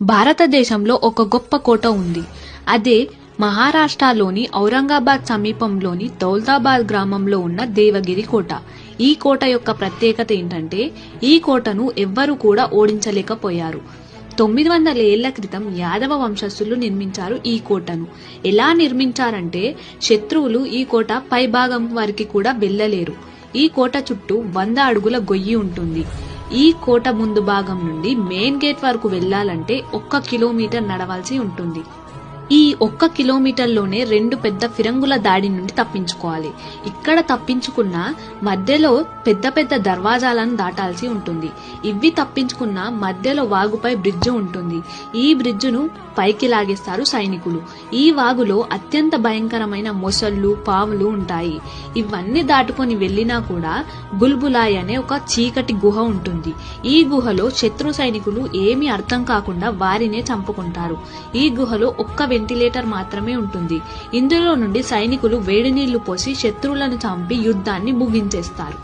భారతదేశంలో ఒక గొప్ప కోట ఉంది. అదే మహారాష్ట్రలోని ఔరంగాబాద్ సమీపంలోని దౌలతాబాద్ గ్రామంలో ఉన్న దేవగిరి కోట. ఈ కోట యొక్క ప్రత్యేకత ఏంటంటే ఈ కోటను ఎవ్వరూ కూడా ఓడించలేకపోయారు. 900 ఏళ్ల క్రితం యాదవ వంశస్థులు నిర్మించారు ఈ కోటను. ఎలా నిర్మించారంటే శత్రువులు ఈ కోట పైభాగం వరకు కూడా వెళ్ళలేరు. ఈ కోట చుట్టూ 100 అడుగుల గొయ్యి ఉంటుంది. ఈ కోట ముందు భాగం నుండి మెయిన్ గేట్ వరకు వెళ్లాలంటే 1 కిలోమీటర్ నడవాల్సి ఉంటుంది. ఈ 1 కిలోమీటర్లోనే 2 పెద్ద ఫిరంగుల దాడి నుండి తప్పించుకోవాలి. ఇక్కడ తప్పించుకున్న మధ్యలో పెద్ద పెద్ద దర్వాజాలను దాటాల్సి ఉంటుంది. ఇవి తప్పించుకున్న మధ్యలో వాగుపై బ్రిడ్జ్ ఉంటుంది. ఈ బ్రిడ్జ్ను పైకి లాగేస్తారు సైనికులు. ఈ వాగులో అత్యంత భయంకరమైన మొసళ్ళు, పాములు ఉంటాయి. ఇవన్నీ దాటుకొని వెళ్ళినా కూడా బుల్బులాయ్ అనే ఒక చీకటి గుహ ఉంటుంది. ఈ గుహలో శత్రు సైనికులు ఏమీ అర్థం కాకుండా వారినే చంపుకుంటారు. ఈ గుహలో ఒక్క వెంటిలేటర్ మాత్రమే ఉంటుంది. ఇందులో నుండి సైనికులు వేడి నీళ్లు పోసి శత్రువులను చంపి యుద్ధాన్ని ముగించేస్తారు.